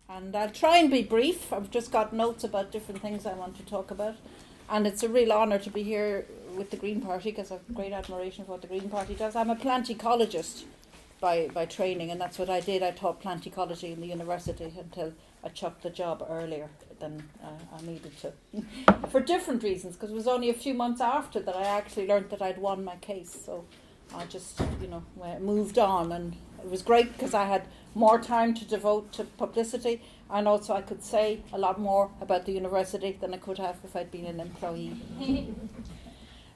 And I'll try and be brief. I've just got notes about different things I want to talk about. And it's a real honour to be here with the Green Party because I have great admiration for what the Green Party does. I'm a plant ecologist by training, and that's what I did. I taught plant ecology in the university until I chucked the job earlier than I needed to. For different reasons, because it was only a few months after that I actually learned that I'd won my case. So I just, moved on, and it was great because I had more time to devote to publicity, and also I could say a lot more about the university than I could have if I'd been an employee.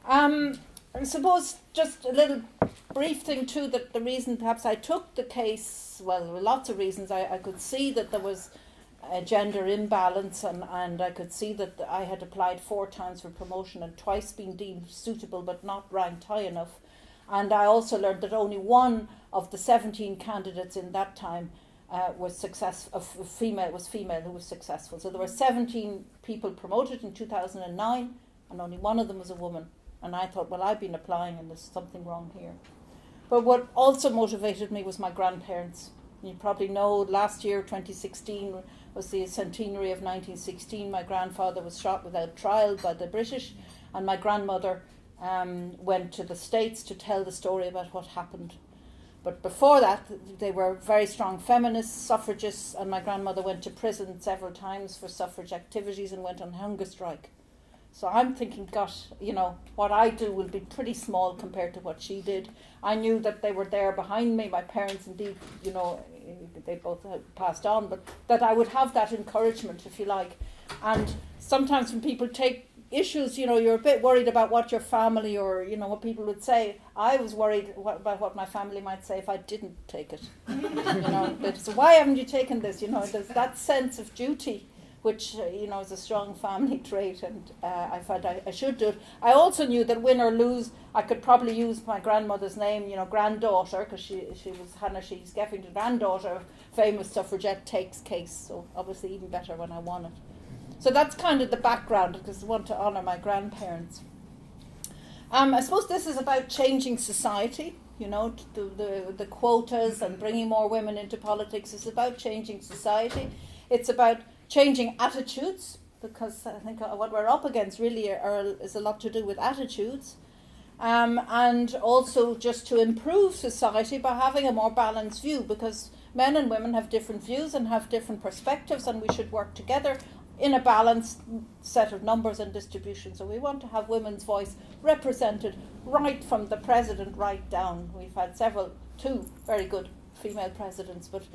I suppose just a little brief thing too, that the reason perhaps I took the case, well, there were lots of reasons. I could see that there was a gender imbalance, and I could see that I had applied 4 times for promotion and twice been deemed suitable but not ranked high enough. And I also learned that only one of the 17 candidates in that time was successful. Female who was successful. So there were 17 people promoted in 2009, and only one of them was a woman. And I thought, well, I've been applying and there's something wrong here. But what also motivated me was my grandparents. You probably know last year, 2016, was the centenary of 1916. My grandfather was shot without trial by the British, and my grandmother went to the States to tell the story about what happened. But before that, they were very strong feminists, suffragists, and my grandmother went to prison several times for suffrage activities and went on hunger strike. So I'm thinking, gosh, what I do will be pretty small compared to what she did. I knew that they were there behind me. My parents, indeed, they both had passed on, but that I would have that encouragement, if you like. And sometimes when people take issues, you're a bit worried about what your family or, what people would say. I was worried about what my family might say if I didn't take it. So why haven't you taken this? There's that sense of duty, which, is a strong family trait, and I felt I should do it. I also knew that win or lose, I could probably use my grandmother's name, granddaughter, because she was Hanna Sheehy Skeffington, granddaughter, famous suffragette takes case, so obviously even better when I won it. So that's kind of the background, because I want to honour my grandparents. I suppose this is about changing society, the quotas and bringing more women into politics is about changing society. It's about changing attitudes, because I think what we're up against really is a lot to do with attitudes. And also just to improve society by having a more balanced view, because men and women have different views and have different perspectives, and we should work together in a balanced set of numbers and distribution. So we want to have women's voice represented right from the president right down. We've had 2 very good female presidents, but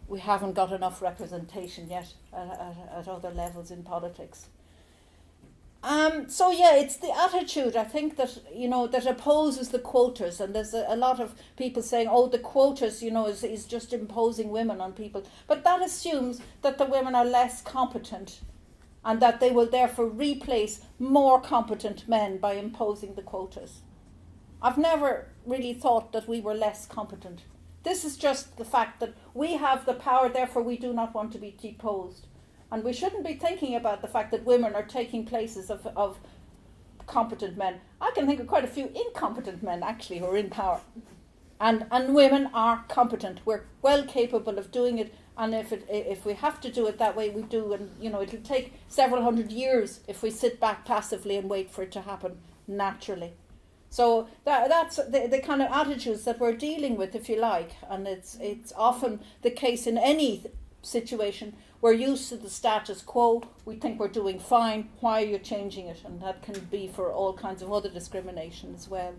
we haven't got enough representation yet at other levels in politics. It's the attitude, I think, that that opposes the quotas, and there's a lot of people saying, the quotas, is just imposing women on people. But that assumes that the women are less competent, and that they will therefore replace more competent men by imposing the quotas. I've never really thought that we were less competent. This is just the fact that we have the power, therefore we do not want to be deposed. And we shouldn't be thinking about the fact that women are taking places of competent men. I can think of quite a few incompetent men, actually, who are in power. And women are competent. We're well capable of doing it. And if we have to do it that way, we do. And, it'll take several hundred years if we sit back passively and wait for it to happen naturally. So that's the kind of attitudes that we're dealing with, if you like, and it's often the case in any situation. We're used to the status quo. We think we're doing fine. Why are you changing it? And that can be for all kinds of other discrimination as well.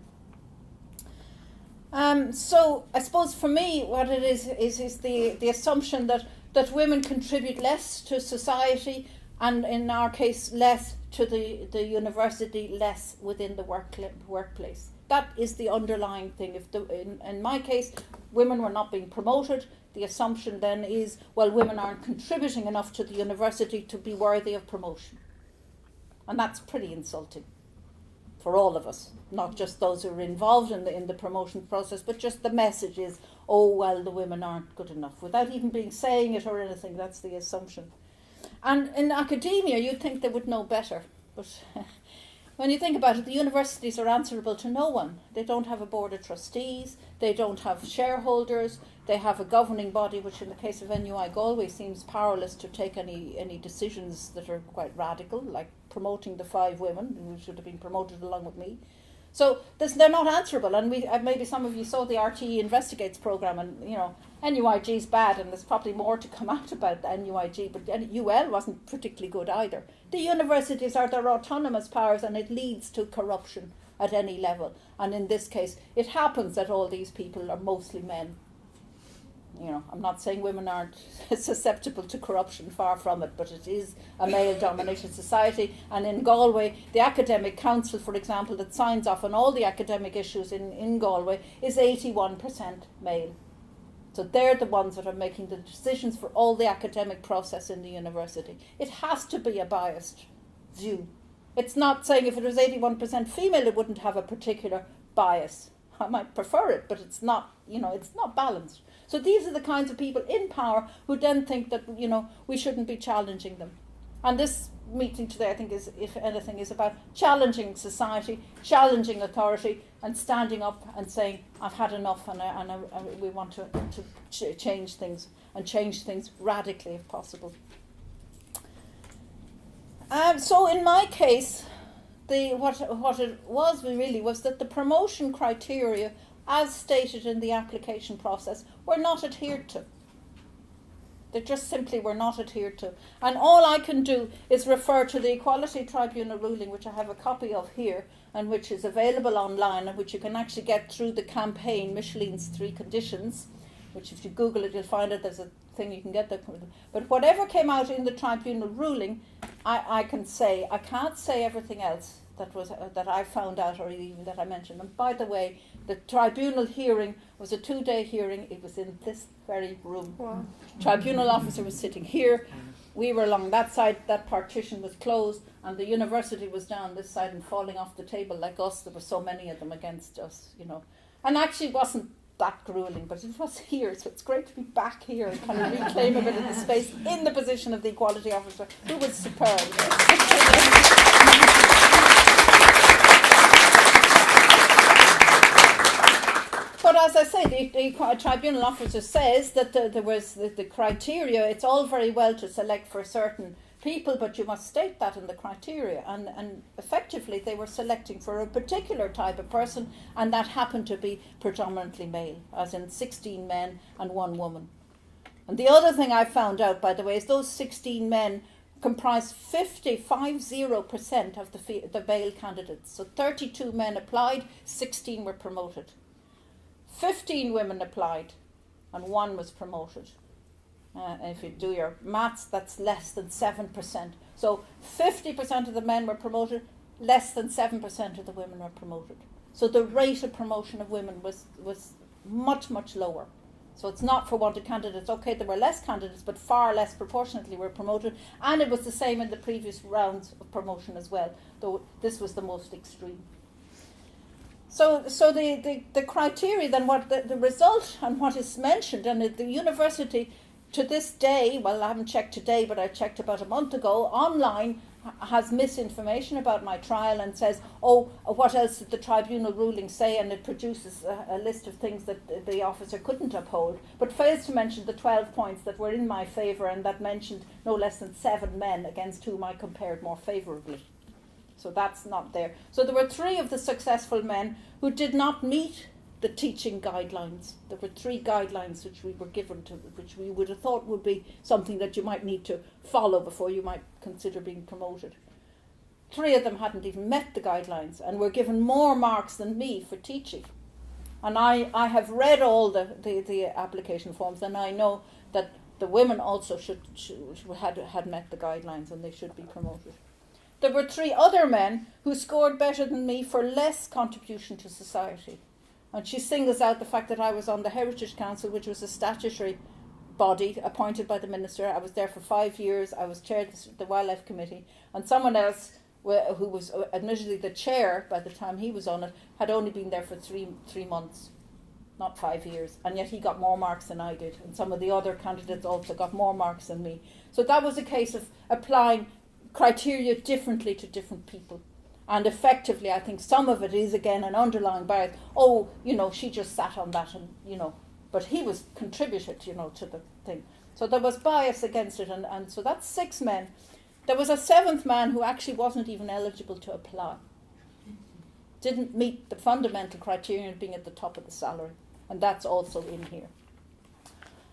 So I suppose for me, what it is the assumption that women contribute less to society, and in our case, less to the university, less within the workplace. That is the underlying thing. In my case, women were not being promoted. The assumption then is, well, women aren't contributing enough to the university to be worthy of promotion. And that's pretty insulting for all of us, not just those who are involved in the promotion process, but just the message is, the women aren't good enough, without even being saying it or anything. That's the assumption. And in academia, you'd think they would know better, but when you think about it, the universities are answerable to no one. They don't have a board of trustees, they don't have shareholders, they have a governing body which in the case of NUI Galway seems powerless to take any decisions that are quite radical, like promoting the 5 women who should have been promoted along with me. So they're not answerable, and maybe some of you saw the RTE Investigates programme, and NUIG's bad, and there's probably more to come out about the NUIG, but UL wasn't particularly good either. The universities are their autonomous powers, and it leads to corruption at any level. And in this case, it happens that all these people are mostly men. I'm not saying women aren't susceptible to corruption, far from it, but it is a male-dominated society. And in Galway, the Academic Council, for example, that signs off on all the academic issues in Galway, is 81% male. So they're the ones that are making the decisions for all the academic process in the university. It has to be a biased view. It's not saying if it was 81% female, it wouldn't have a particular bias. I might prefer it, but it's not, it's not balanced. So these are the kinds of people in power who then think that, we shouldn't be challenging them. And this meeting today, I think, is, if anything, is about challenging society, challenging authority, and standing up and saying, I've had enough, and we want to change things, and change things radically if possible. So in my case, what it was really was that the promotion criteria, as stated in the application process, were not adhered to. They just simply were not adhered to. And all I can do is refer to the Equality Tribunal ruling, which I have a copy of here, and which is available online, and which you can actually get through the campaign, Micheline's 3 Conditions, which if you Google it, you'll find it. There's a thing you can get there. But whatever came out in the tribunal ruling, I can say, I can't say everything else that I found out, or even that I mentioned. And by the way, the tribunal hearing was a 2-day hearing. It was in this very room. Wow. Tribunal officer was sitting here. We were along that side. That partition was closed, and the university was down this side and falling off the table like us. There were so many of them against us, And actually, it wasn't that grueling, but it was here. So it's great to be back here and kind of reclaim a bit of the space in the position of the equality officer, who was superb. But as I say, the tribunal officer says that there was the criteria. It's all very well to select for certain people, but you must state that in the criteria. And effectively, they were selecting for a particular type of person, and that happened to be predominantly male, as in 16 men and 1 woman. And the other thing I found out, by the way, is those 16 men comprised 50% of the male candidates. So 32 men applied, 16 were promoted. 15 women applied, and 1 was promoted. And if you do your maths, that's less than 7%. So 50% of the men were promoted, less than 7% of the women were promoted. So the rate of promotion of women was much, much lower. So it's not for want of candidates. Okay, there were less candidates, but far less proportionately were promoted. And it was the same in the previous rounds of promotion as well, though this was the most extreme. So the criteria, then, what the result and what is mentioned, and the university to this day, well, I haven't checked today, but I checked about a month ago, online has misinformation about my trial and says, what else did the tribunal ruling say? And it produces a list of things that the officer couldn't uphold, but fails to mention the 12 points that were in my favour, and that mentioned no less than 7 men against whom I compared more favourably. So that's not there. So there were 3 of the successful men who did not meet the teaching guidelines. There were 3 guidelines which we were given to, which we would have thought would be something that you might need to follow before you might consider being promoted. 3 of them hadn't even met the guidelines and were given more marks than me for teaching. And I have read all the application forms, and I know that the women also had met the guidelines, and they should be promoted. There were 3 other men who scored better than me for less contribution to society. And she singles out the fact that I was on the Heritage Council, which was a statutory body appointed by the minister. I was there for 5 years. I was chaired the Wildlife Committee. And someone else, who was admittedly the chair by the time he was on it, had only been there for three months, not 5 years. And yet he got more marks than I did. And some of the other candidates also got more marks than me. So that was a case of applying criteria differently to different people. And effectively, I think some of it is, again, an underlying bias. Oh, she just sat on that and, but he was contributed, to the thing. So there was bias against it, and so that's 6 men. There was a 7th man who actually wasn't even eligible to apply. Didn't meet the fundamental criterion of being at the top of the salary, and that's also in here.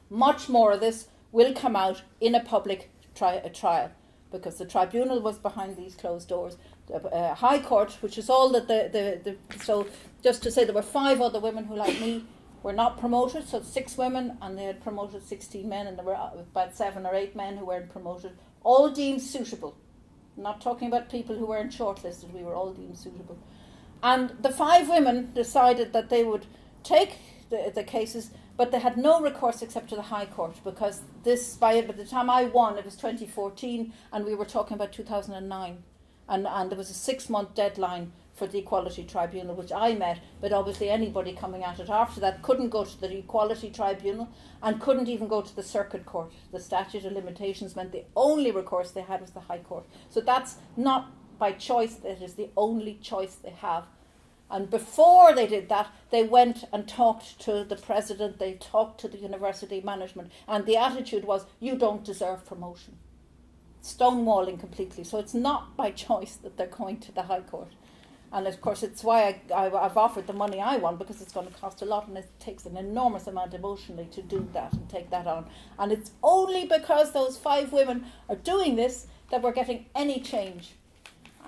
Much more of this will come out in a public trial, because the tribunal was behind these closed doors. The High Court, which is all that so just to say, there were 5 other women who, like me, were not promoted, so 6 women, and they had promoted 16 men, and there were about 7 or 8 men who weren't promoted, all deemed suitable. I'm not talking about people who weren't shortlisted, we were all deemed suitable. And the 5 women decided that they would take the cases, but they had no recourse except to the High Court, because by the time I won, it was 2014, and we were talking about 2009. And there was a 6-month deadline for the Equality Tribunal, which I met, but obviously anybody coming at it after that couldn't go to the Equality Tribunal and couldn't even go to the Circuit Court. The statute of limitations meant the only recourse they had was the High Court. So that's not by choice, that is the only choice they have. And before they did that, they went and talked to the president, they talked to the university management, and the attitude was, you don't deserve promotion. Stonewalling completely. So it's not by choice that they're going to the High Court. And of course it's why I've offered the money I want, because it's going to cost a lot, and it takes an enormous amount emotionally to do that and take that on. And it's only because those 5 women are doing this that we're getting any change.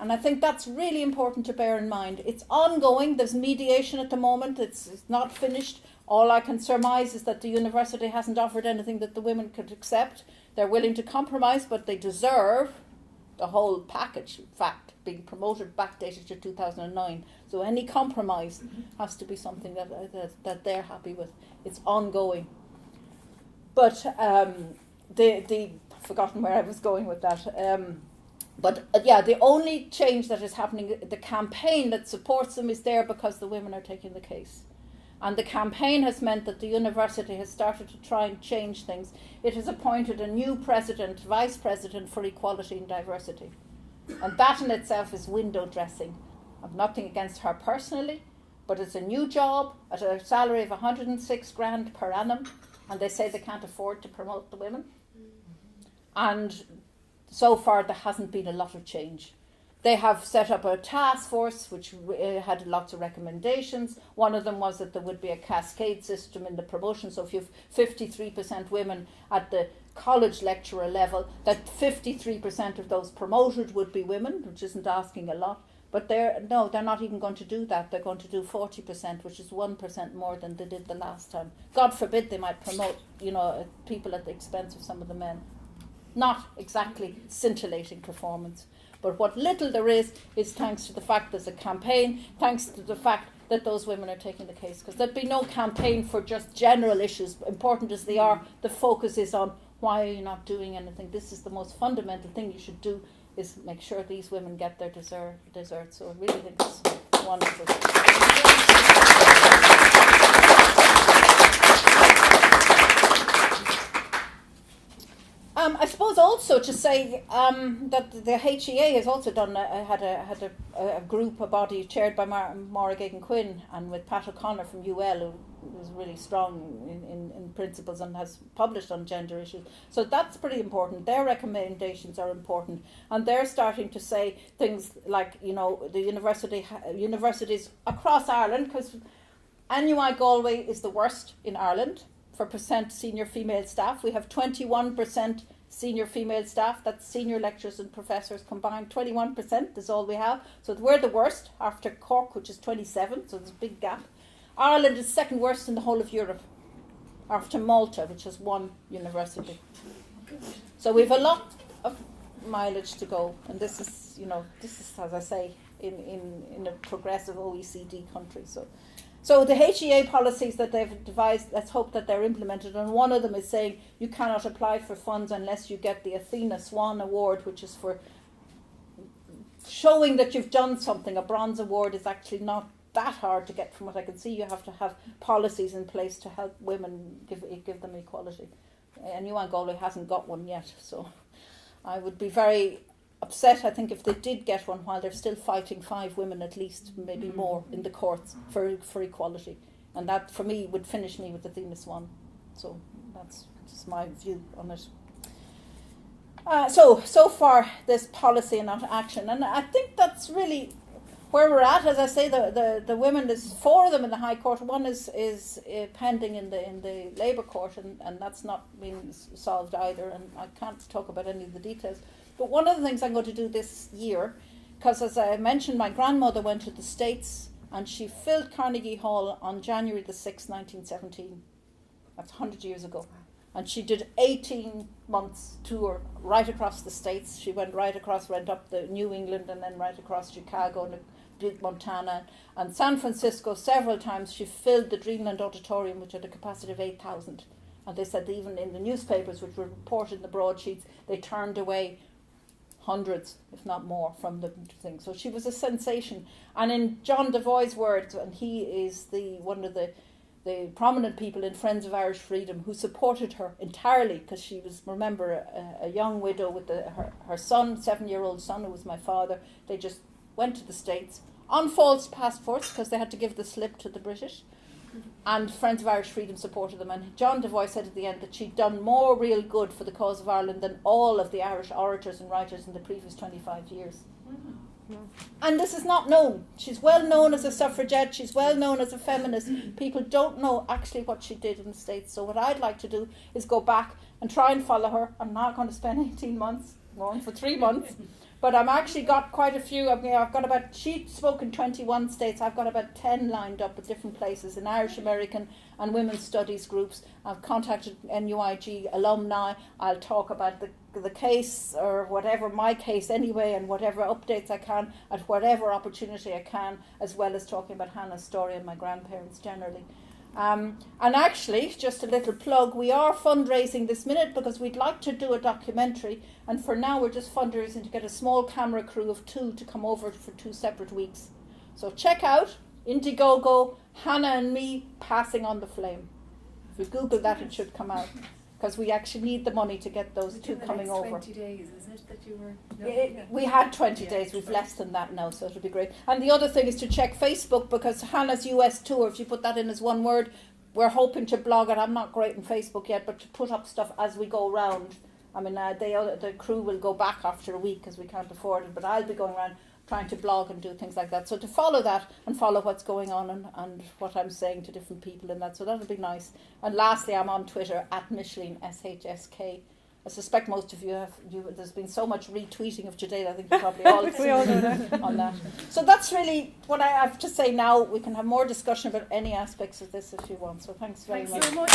And I think that's really important to bear in mind. It's ongoing. There's mediation at the moment. It's not finished. All I can surmise is that the university hasn't offered anything that the women could accept. They're willing to compromise, but they deserve the whole package, in fact, being promoted backdated to 2009. So any compromise has to be something that they're happy with. It's ongoing. But I've forgotten where I was going with that. The only change that is happening, the campaign that supports them is there because the women are taking the case. And the campaign has meant that the university has started to try and change things. It has appointed a new vice president for equality and diversity. And that in itself is window dressing. I've nothing against her personally, but it's a new job at a salary of 106 grand per annum, and they say they can't afford to promote the women. And so far there hasn't been a lot of change. They have set up a task force which had lots of recommendations. One of them was that there would be a cascade system in the promotion. So if you have 53% women at the college lecturer level, that 53% of those promoted would be women, which isn't asking a lot. But they're not even going to do that. They're going to do 40%, which is 1% more than they did the last time. God forbid they might promote, people at the expense of some of the men. Not exactly scintillating performance. But what little there is thanks to the fact there's a campaign, thanks to the fact that those women are taking the case. Because there'd be no campaign for just general issues, important as they are. The focus is on, why are you not doing anything? This is the most fundamental thing you should do, is make sure these women get their dessert. So I really think it's wonderful. I suppose also to say that the HEA has also done had a group, a body chaired by Maura Gagan-Quinn and with Pat O'Connor from UL, who is really strong in principles and has published on gender issues. So that's pretty important. Their recommendations are important, and they're starting to say things like, the universities across Ireland, because NUIG Galway is the worst in Ireland for percent senior female staff. We have 21% senior female staff. That's senior lecturers and professors combined. 21% is all we have. So we're the worst after Cork, which is 27. So there's a big gap. Ireland is second worst in the whole of Europe after Malta, which has 1 university. So we've a lot of mileage to go. And this is, as I say, in a progressive OECD country. So the HEA policies that they've devised, let's hope that they're implemented. And one of them is saying you cannot apply for funds unless you get the Athena Swan Award, which is for showing that you've done something. A bronze award is actually not that hard to get, from what I can see. You have to have policies in place to help women, give them equality. And NUIG Galway hasn't got one yet. So I would be very upset, I think, if they did get one, while they're still fighting 5 women at least, maybe more, in the courts for equality. And that, for me, would finish me with the Athena Swan. So that's just my view on it. So far, there's policy and not action. And I think that's really where we're at. As I say, the women, there's 4 of them in the High Court. One is pending in the Labour Court, and that's not been solved either. And I can't talk about any of the details. But one of the things I'm going to do this year, because as I mentioned, my grandmother went to the States and she filled Carnegie Hall on January the 6th, 1917. That's 100 years ago. And she did 18 months tour right across the States. She went right across, went up the New England and then right across Chicago and did Montana and San Francisco several times. She filled the Dreamland Auditorium, which had a capacity of 8,000. And they said even in the newspapers, which were reported in the broadsheets, they turned away hundreds, if not more, from the thing. So she was a sensation. And in John Devoy's words, and he is one of the prominent people in Friends of Irish Freedom who supported her entirely, because she was, remember, a young widow with her son, 7-year-old son, who was my father. They just went to the States on false passports because they had to give the slip to the British. And Friends of Irish Freedom supported them. And John Devoy said at the end that she'd done more real good for the cause of Ireland than all of the Irish orators and writers in the previous 25 years. Mm-hmm. And this is not known. She's well known as a suffragette. She's well known as a feminist. People don't know actually what she did in the States. So what I'd like to do is go back and try and follow her. I'm not going to spend 18 months, I'm going for 3 months. But I've actually got quite a few. I've got she spoke in 21 states. I've got about 10 lined up at different places in Irish American and women's studies groups. I've contacted NUIG alumni. I'll talk about the case, or whatever, my case anyway, and whatever updates I can at whatever opportunity I can, as well as talking about Hannah's story and my grandparents generally. And actually, just a little plug, we are fundraising this minute because we'd like to do a documentary, and for now we're just fundraising to get a small camera crew of 2 to come over for 2 separate weeks. So check out Indiegogo, Hannah and me passing on the flame. If you Google that, it should come out, because we actually need the money to get those 2 coming over. 20 days, is it that you were? No, we had 20 days, we've less than that now, so it'll be great. And the other thing is to check Facebook, because Hannah's US tour, if you put that in as one word, we're hoping to blog it. I'm not great on Facebook yet, but to put up stuff as we go around. I mean, the crew will go back after a week because we can't afford it, but I'll be going around trying to blog and do things like that. So to follow that and follow what's going on and what I'm saying to different people and that. So that'll be nice. And lastly, I'm on Twitter at Micheline SHSK. I suspect most of you have. There's been so much retweeting of today that I think you probably all we all know that. on that. So that's really what I have to say now. We can have more discussion about any aspects of this if you want. So thanks very much. So much.